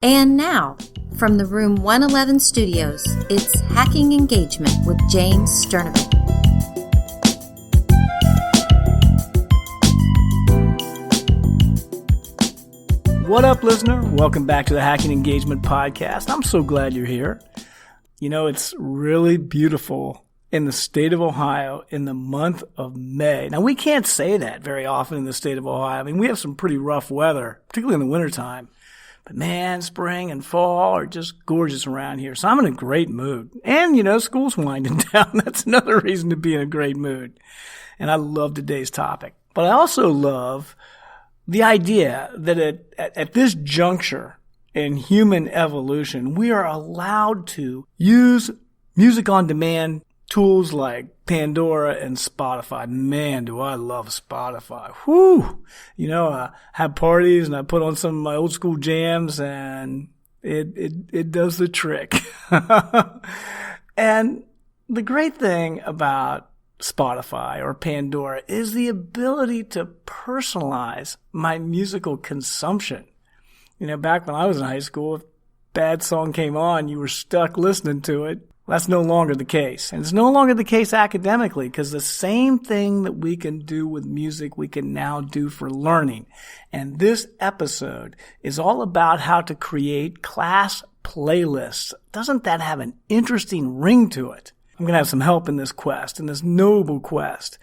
And now, from the Room 111 studios, it's Hacking Engagement with James Sternovich. What up, listener? Welcome back to the Hacking Engagement podcast. I'm so glad you're here. You know, it's really beautiful in the state of Ohio in the month of May. Now, we can't say that very often in the state of Ohio. I mean, we have some pretty rough weather, particularly in the wintertime. But man, spring and fall are just gorgeous around here. So I'm in a great mood. And, you know, school's winding down. That's another reason to be in a great mood. And I love today's topic. But I also love the idea that at this juncture in human evolution, we are allowed to use music on demand tools like Pandora and Spotify. Man, do I love Spotify. Whew. You know, I have parties and I put on some of my old school jams and it does the trick. And the great thing about Spotify or Pandora is the ability to personalize my musical consumption. You know, back when I was in high school, if a bad song came on, you were stuck listening to it. That's no longer the case. And it's no longer the case academically, because the same thing that we can do with music, we can now do for learning. And this episode is all about how to create class playlists. Doesn't that have an interesting ring to it? I'm going to have some help in this quest, in this noble quest.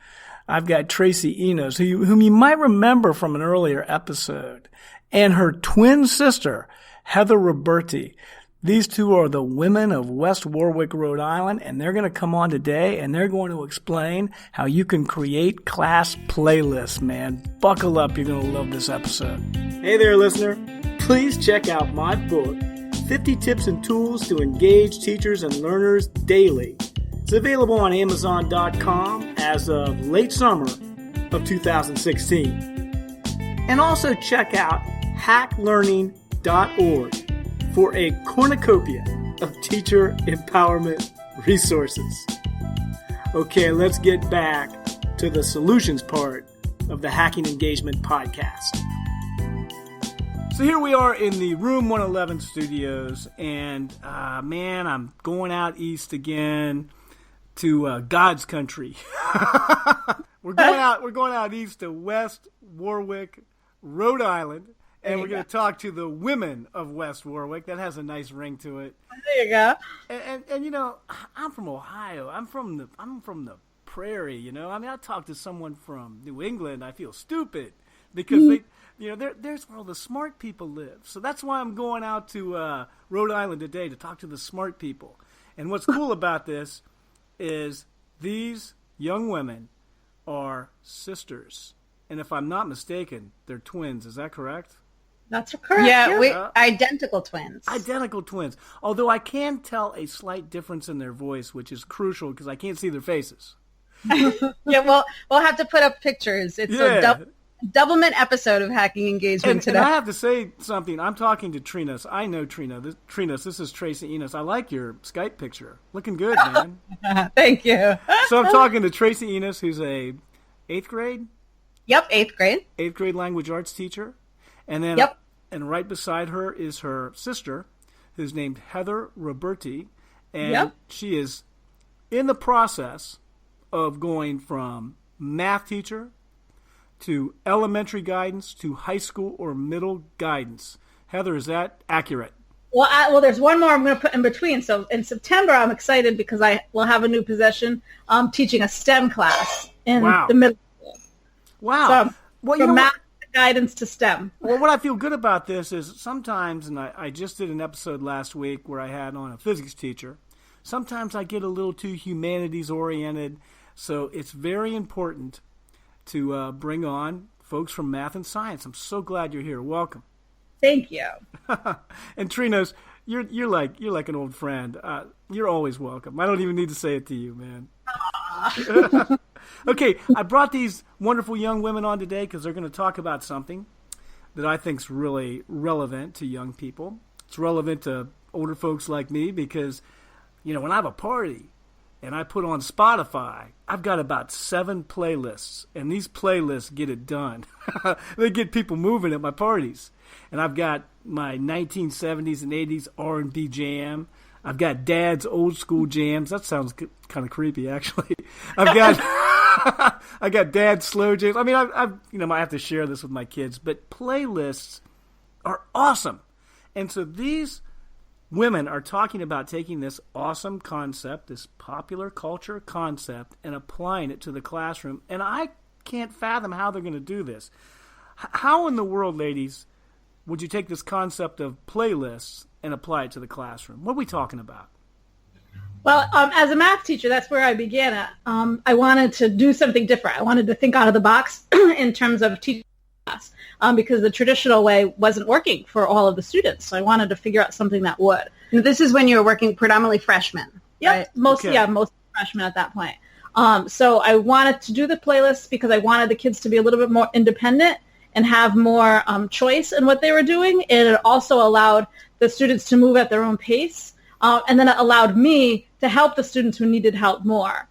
I've got Tracy Enos, whom you might remember from an earlier episode, and her twin sister, Heather Roberti. These two are the women of West Warwick, Rhode Island, and they're going to come on today, and they're going to explain how you can create class playlists, man. Buckle up. You're going to love this episode. Hey there, listener. Please check out my book, 50 Tips and Tools to Engage Teachers and Learners Daily. It's available on Amazon.com as of late summer of 2016. And also check out hacklearning.org. for a cornucopia of teacher empowerment resources. Okay, let's get back to the solutions part of the Hacking Engagement podcast. So here we are in the Room 111 studios, and man, I'm going out east again to God's country. We're going out east to West Warwick, Rhode Island. And we're going to talk to the women of West Warwick. That has a nice ring to it. There you go. And you know, I'm from Ohio. I'm from the prairie. You know, I mean, I talk to someone from New England, I feel stupid because they, you know, there's where all the smart people live. So that's why I'm going out to Rhode Island today to talk to the smart people. And what's cool about this is these young women are sisters, and if I'm not mistaken, they're twins. Is that correct? That's correct. Yeah, we identical twins. Identical twins. Although I can tell a slight difference in their voice, which is crucial because I can't see their faces. Yeah, well, we'll have to put up pictures. It's a doublemint episode of Hacking Engagement today. And I have to say something. I'm talking to Trinas. I know Trina. This is Tracy Enos. I like your Skype picture. Looking good, man. Thank you. So I'm talking to Tracy Enos, who's a 8th grade? Yep, 8th grade. 8th grade language arts teacher. And then, and right beside her is her sister, who's named Heather Roberti, and she is in the process of going from math teacher to elementary guidance to high school or middle guidance. Heather, is that accurate? Well, there's one more I'm going to put in between. So in September, I'm excited because I will have a new position. I'm teaching a STEM class in the middle school. Wow. So from math guidance to STEM. Well, what I feel good about this is sometimes, and I just did an episode last week where I had on a physics teacher, sometimes I get a little too humanities oriented, so it's very important to bring on folks from math and science. I'm so glad you're here. Welcome. Thank you. And Trinos, you're like an old friend. You're always welcome. I don't even need to say it to you, man. Okay, I brought these wonderful young women on today because they're going to talk about something that I think is really relevant to young people. It's relevant to older folks like me because, you know, when I have a party and I put on Spotify, I've got about 7 playlists, and these playlists get it done. They get people moving at my parties. And I've got my 1970s and 80s R&B jam. I've got Dad's old school jams. That sounds kind of creepy, actually. I've got I got Dad's slow jams. I mean, I might have to share this with my kids, but playlists are awesome. And so these women are talking about taking this awesome concept, this popular culture concept, and applying it to the classroom. And I can't fathom how they're going to do this. How in the world, ladies, would you take this concept of playlists and apply it to the classroom? What are we talking about? Well, as a math teacher, that's where I began at. I wanted to do something different. I wanted to think out of the box in terms of teaching class because the traditional way wasn't working for all of the students. So I wanted to figure out something that would. And this is when you were working predominantly freshmen. Yep, right? mostly freshmen at that point. So I wanted to do the playlists because I wanted the kids to be a little bit more independent and have more choice in what they were doing. And it also allowed the students to move at their own pace. And then it allowed me to help the students who needed help more.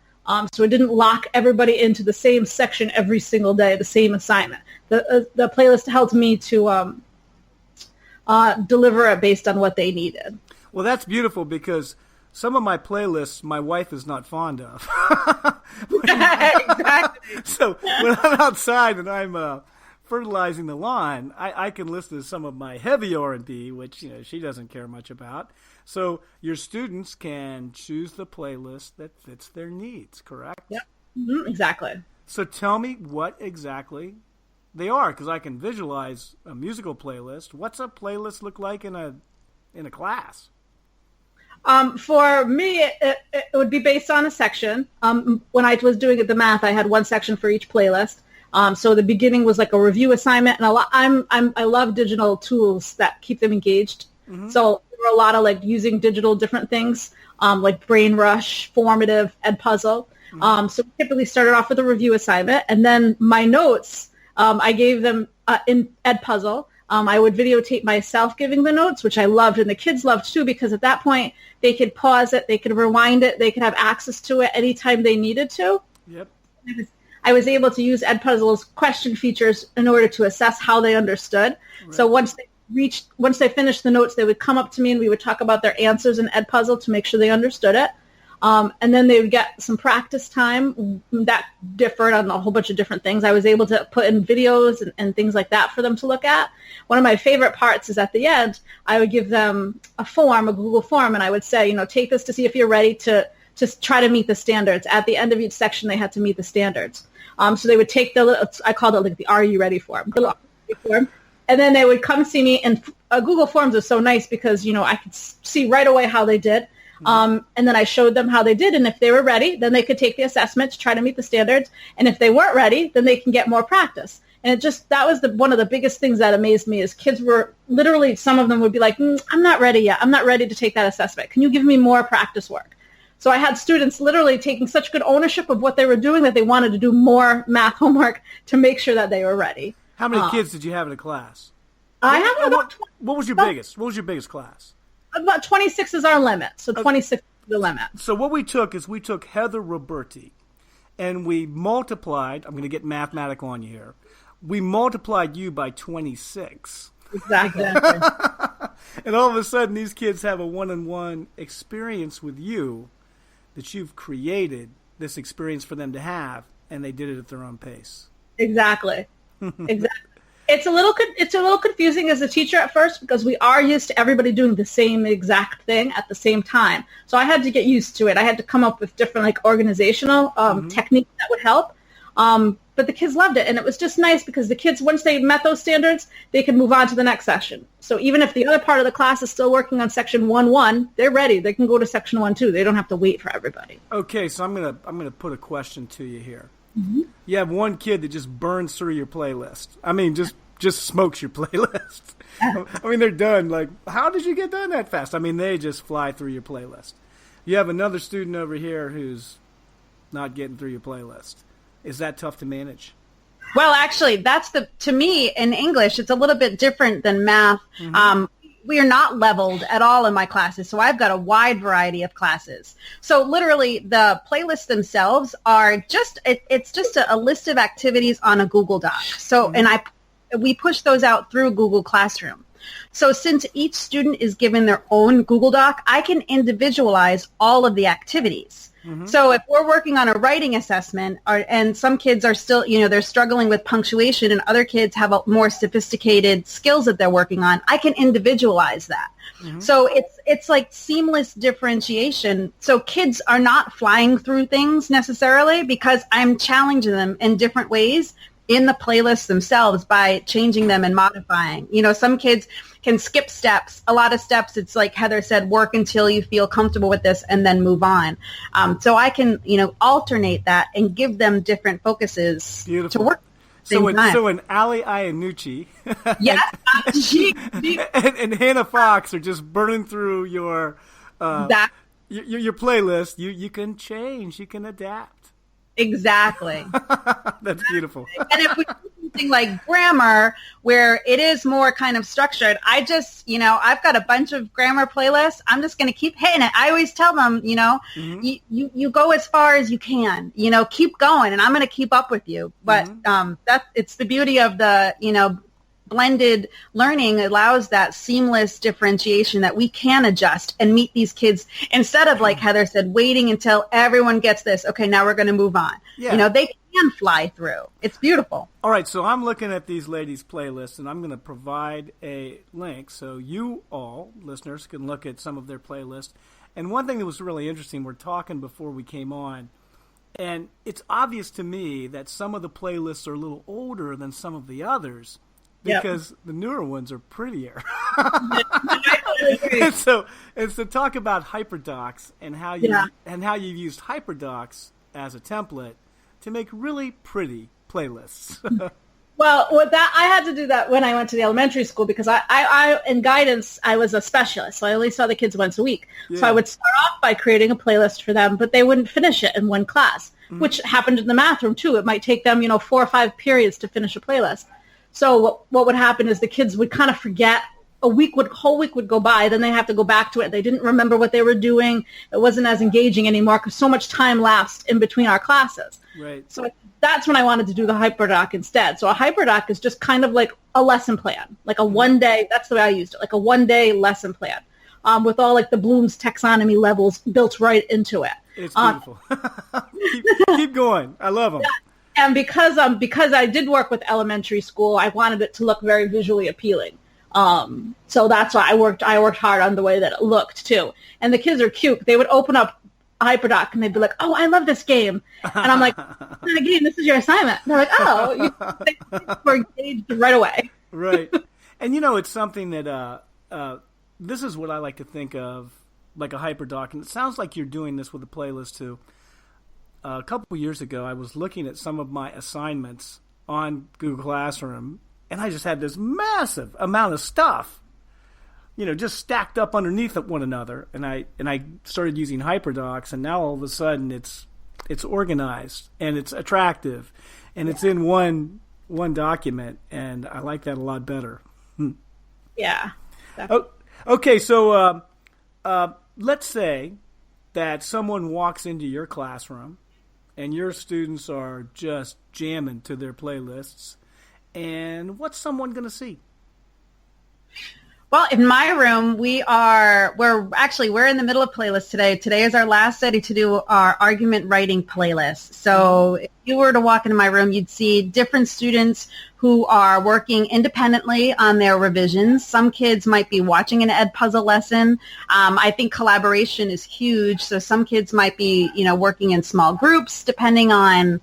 So it didn't lock everybody into the same section every single day, the same assignment. The playlist helped me to deliver it based on what they needed. Well, that's beautiful because some of my playlists my wife is not fond of. Exactly. So when I'm outside and I'm fertilizing the lawn, I can listen to some of my heavy R&B, which she doesn't care much about. So your students can choose the playlist that fits their needs, correct? Yep, exactly. So tell me what exactly they are, because I can visualize a musical playlist. What's a playlist look like in a class? For me, it would be based on a section. When I was doing the math, I had one section for each playlist. So the beginning was like a review assignment, and I love digital tools that keep them engaged. Mm-hmm. So there were a lot of like using digital different things, like Brain Rush, Formative, Edpuzzle. Mm-hmm. So we typically started off with a review assignment, and then my notes, I gave them in Edpuzzle. I would videotape myself giving the notes, which I loved, and the kids loved too, because at that point they could pause it, they could rewind it, they could have access to it anytime they needed to. Yep. I was able to use Edpuzzle's question features in order to assess how they understood. Right. So once they finished the notes, they would come up to me and we would talk about their answers in Edpuzzle to make sure they understood it. And then they would get some practice time that differed on a whole bunch of different things. I was able to put in videos and things like that for them to look at. One of my favorite parts is at the end, I would give them a Google form, and I would say, take this to see if you're ready to just try to meet the standards. At the end of each section, they had to meet the standards. So they would take I called it like the Are You Ready form, and then they would come see me. And Google Forms is so nice because, I could see right away how they did. And then I showed them how they did. And if they were ready, then they could take the assessment to try to meet the standards. And if they weren't ready, then they can get more practice. And that was one of the biggest things that amazed me is kids were literally, some of them would be like, I'm not ready yet. I'm not ready to take that assessment. Can you give me more practice work? So I had students literally taking such good ownership of what they were doing that they wanted to do more math homework to make sure that they were ready. How many kids did you have in a class? I have about 20. What was your biggest? What was your biggest class? About 26 is our limit. So 26 is the limit. So what we took Heather Roberti, and we multiplied. I'm going to get mathematical on you here. We multiplied you by 26. Exactly. And all of a sudden, these kids have a one-on-one experience with you that you've created this experience for them to have, and they did it at their own pace. Exactly. Exactly. It's a little confusing as a teacher at first because we are used to everybody doing the same exact thing at the same time. So I had to get used to it. I had to come up with different organizational techniques that would help. But the kids loved it, and it was just nice because the kids, once they met those standards, they could move on to the next section. So even if the other part of the class is still working on section 1.1, they're ready. They can go to section 1.2. They don't have to wait for everybody. Okay, so I'm gonna put a question to you here. Mm-hmm. You have one kid that just burns through your playlist. I mean, just smokes your playlist. I mean, they're done. Like, how did you get done that fast? I mean, they just fly through your playlist. You have another student over here who's not getting through your playlist. Is that tough to manage? Well, actually, to me, in English, it's a little bit different than math. Mm-hmm. we are not leveled at all in my classes. So I've got a wide variety of classes. So literally the playlists themselves are it's just a list of activities on a Google Doc. So, we push those out through Google Classroom. So since each student is given their own Google Doc, I can individualize all of the activities. So if we're working on a writing assessment and some kids are still, they're struggling with punctuation and other kids have a more sophisticated skills that they're working on, I can individualize that. So it's like seamless differentiation. So kids are not flying through things necessarily because I'm challenging them in different ways in the playlists themselves by changing them and modifying. Some kids can skip steps. A lot of steps, it's like Heather said, work until you feel comfortable with this and then move on. So I can, alternate that and give them different focuses to work. So an Ali Iannucci yes, and Hannah Fox are just burning through your playlist. You can change, you can adapt. Exactly. That's beautiful. And if we do something like grammar, where it is more kind of structured, I just, I've got a bunch of grammar playlists. I'm just going to keep hitting it. I always tell them, you go as far as you can, keep going, and I'm going to keep up with you. But it's the beauty of the, blended learning allows that seamless differentiation that we can adjust and meet these kids instead of, like Heather said, waiting until everyone gets this. Okay, now we're going to move on. Yeah. They can fly through. It's beautiful. All right, so I'm looking at these ladies' playlists, and I'm going to provide a link so you all, listeners, can look at some of their playlists. And one thing that was really interesting, we're talking before we came on, and it's obvious to me that some of the playlists are a little older than some of the others. Because the newer ones are prettier. and so talk about hyperdocs and how you've used hyperdocs as a template to make really pretty playlists. Well, with that, I had to do that when I went to the elementary school because I in guidance, I was a specialist. So I only saw the kids once a week. Yeah. So I would start off by creating a playlist for them, but they wouldn't finish it in one class, which happened in the math room too. It might take them, 4 or 5 periods to finish a playlist. So what would happen is the kids would kind of forget. Whole week would go by. Then they have to go back to it. They didn't remember what they were doing. It wasn't as engaging anymore because so much time lapsed in between our classes. Right. So that's when I wanted to do the hyperdoc instead. So a hyperdoc is just kind of like a lesson plan, like a one-day. That's the way I used it, like a one-day lesson plan with all like the Bloom's taxonomy levels built right into it. It's beautiful. keep going. I love them. Yeah. And because I did work with elementary school, I wanted it to look very visually appealing. So that's why I worked hard on the way that it looked too. And the kids are cute. They would open up Hyperdoc and they'd be like, "Oh, I love this game." And I'm like, "It's not a game. This is your assignment." And they're like, "Oh," they were engaged right away. Right. And it's something that this is what I like to think of like a Hyperdoc, and it sounds like you're doing this with a playlist too. A couple of years ago, I was looking at some of my assignments on Google Classroom, and I just had this massive amount of stuff, just stacked up underneath one another. And I started using Hyperdocs, and now all of a sudden it's organized and it's attractive, and it's in one document, and I like that a lot better. Yeah. Okay, so let's say that someone walks into your classroom and your students are just jamming to their playlists, and what's someone going to see? Well, in my room, we're in the middle of playlists today. Today is our last study to do our argument writing playlist. So if you were to walk into my room, you'd see different students who are working independently on their revisions. Some kids might be watching an ed puzzle lesson. I think collaboration is huge. So some kids might be, working in small groups, depending on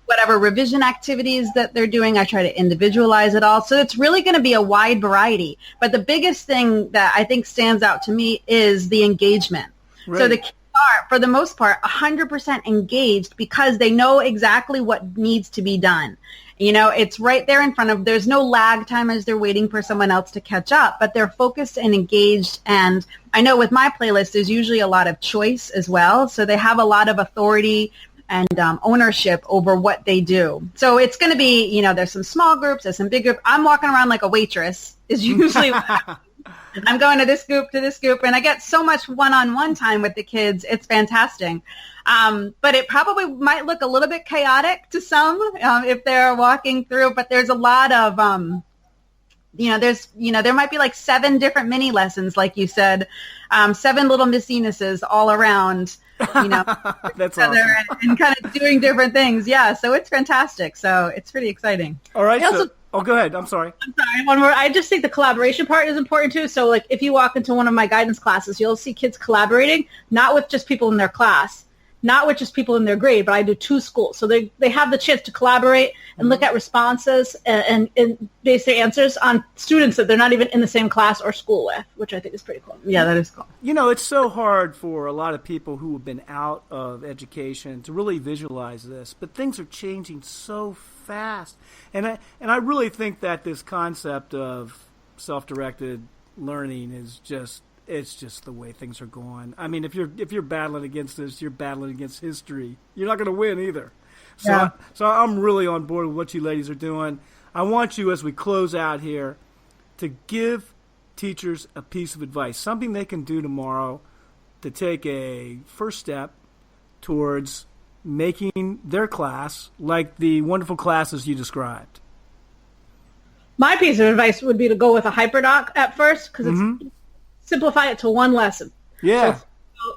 whatever revision activities that they're doing. I try to individualize it all. So it's really going to be a wide variety. But the biggest thing that I think stands out to me is the engagement. Right. So the kids are, for the most part, 100% engaged because they know exactly what needs to be done. It's right there in front of, there's no lag time as they're waiting for someone else to catch up, but they're focused and engaged. And I know with my playlist, there's usually a lot of choice as well. So they have a lot of authority and ownership over what they do. So it's going to be, there's some small groups, there's some big groups. I'm walking around like a waitress is usually what happens. I'm going to this group, and I get so much one-on-one time with the kids. It's fantastic. But it probably might look a little bit chaotic to some if they're walking through, but there's a lot of, there might be like 7 different mini lessons, like you said, 7 little Miss Enuses all around, That's awesome. and kind of doing different things. Yeah. So it's fantastic. So it's pretty exciting. All right. Go ahead. I'm sorry. One more. I just think the collaboration part is important too. So like if you walk into one of my guidance classes, you'll see kids collaborating, not with just people in their class, not with just people in their grade, but I do 2 schools. So they have the chance to collaborate and look at responses and base their answers on students that they're not even in the same class or school with, which I think is pretty cool. Yeah, that is cool. It's so hard for a lot of people who have been out of education to really visualize this, but things are changing so fast. And I really think that this concept of self-directed learning is just the way things are going. I mean, if you're battling against this, you're battling against history. You're not going to win either. So I'm really on board with what you ladies are doing. I want you, as we close out here, to give teachers a piece of advice, something they can do tomorrow to take a first step towards making their class like the wonderful classes you described. My piece of advice would be to go with a hyperdoc at first, because it's simplify it to one lesson. Yeah. So,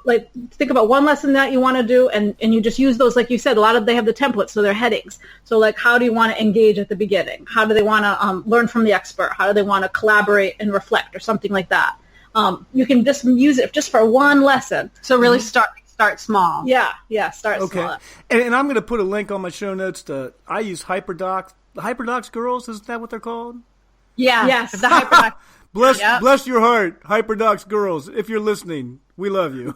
like, think about one lesson that you want to do, and you just use those, like you said, they have the templates, so they're headings. So, like, how do you want to engage at the beginning? How do they want to learn from the expert? How do they want to collaborate and reflect, or something like that? You can just use it just for one lesson. So really start small. Yeah, start small. And I'm going to put a link on my show notes I use hyperdocs. The hyperdocs girls, isn't that what they're called? Yeah. Yes. The hyperdocs. Bless your heart, hyperdocs girls. If you're listening, we love you.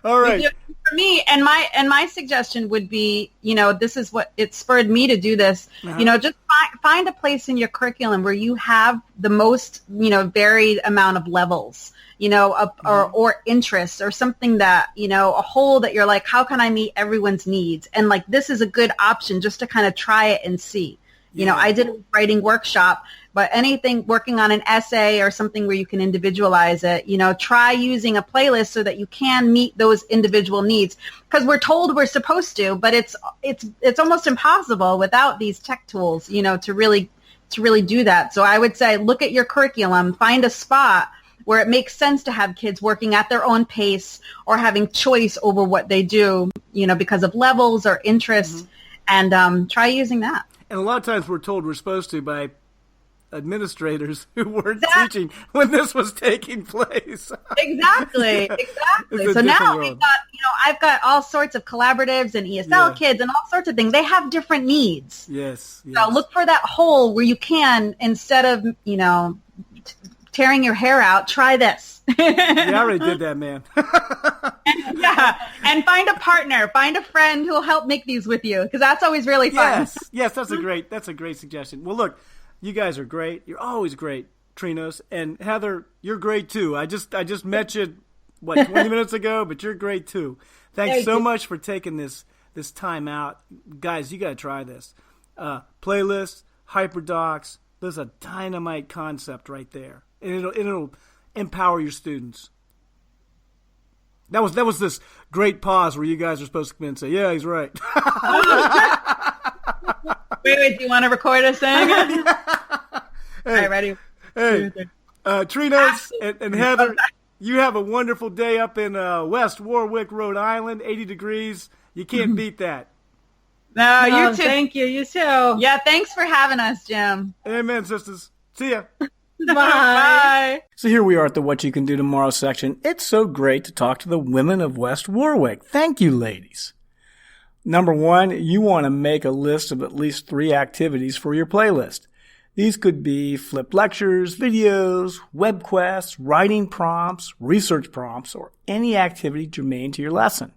All right. For me, and my suggestion would be, this is what it spurred me to do this. Just find a place in your curriculum where you have the most, varied amount of levels, or interests, or something that, a whole that you're like, how can I meet everyone's needs? And like, this is a good option just to kind of try it and see. I did a writing workshop, but anything working on an essay or something where you can individualize it, try using a playlist so that you can meet those individual needs. Because we're told we're supposed to, but it's almost impossible without these tech tools, to really do that. So I would say, look at your curriculum, find a spot where it makes sense to have kids working at their own pace or having choice over what they do, because of levels or interests, and try using that. And a lot of times we're told we're supposed to by administrators who weren't teaching when this was taking place. Exactly. So now we've got, I've got all sorts of collaboratives and ESL kids and all sorts of things. They have different needs. Yes. So look for that hole where you can, instead of, tearing your hair out, try this. I already did that, man. And find a partner, find a friend who will help make these with you, because that's always really fun. Yes, that's a great suggestion. Well, look, you guys are great. You're always great, Trinos, and Heather, you're great too. I just met you 20 minutes ago, but you're great too. Thanks so much for taking this time out, guys. You got to try this. Playlists, hyperdocs. There's a dynamite concept right there, and it'll empower your students. That was this great pause where you guys are supposed to come in and say, "Yeah, he's right." Wait, do you want to record us saying it? All right, ready? Hey, Trinos and Heather, you have a wonderful day up in West Warwick, Rhode Island, 80 degrees. You can't beat that. No, you too. Thank you. You too. Yeah, thanks for having us, Jim. Amen, sisters. See ya. Bye. So here we are at the What You Can Do Tomorrow section. It's so great to talk to the women of West Warwick. Thank you, ladies. Number 1, you want to make a list of at least 3 activities for your playlist. These could be flipped lectures, videos, web quests, writing prompts, research prompts, or any activity germane to your lesson.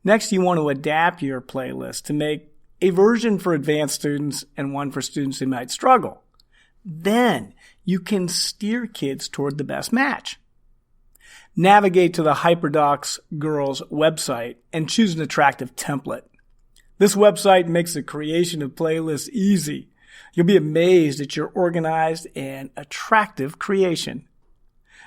Next, you want to adapt your playlist to make a version for advanced students and one for students who might struggle. Then you can steer kids toward the best match. Navigate to the HyperDocs Girls website and choose an attractive template. This website makes the creation of playlists easy. You'll be amazed at your organized and attractive creation.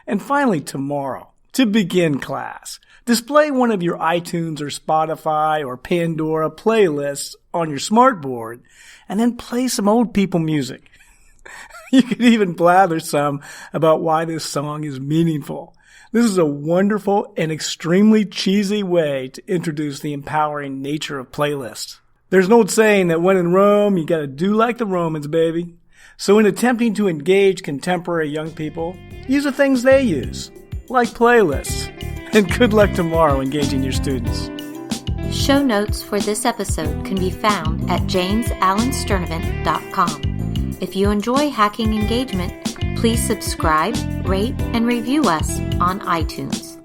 And finally, tomorrow, to begin class, display one of your iTunes or Spotify or Pandora playlists on your smartboard and then play some old people music. You could even blather some about why this song is meaningful. This is a wonderful and extremely cheesy way to introduce the empowering nature of playlists. There's an old saying that when in Rome, you gotta do like the Romans, baby. So in attempting to engage contemporary young people, use the things they use, like playlists. And good luck tomorrow engaging your students. Show notes for this episode can be found at jamesalansturnevant.com. If you enjoy Hacking Engagement, please subscribe, rate, and review us on iTunes.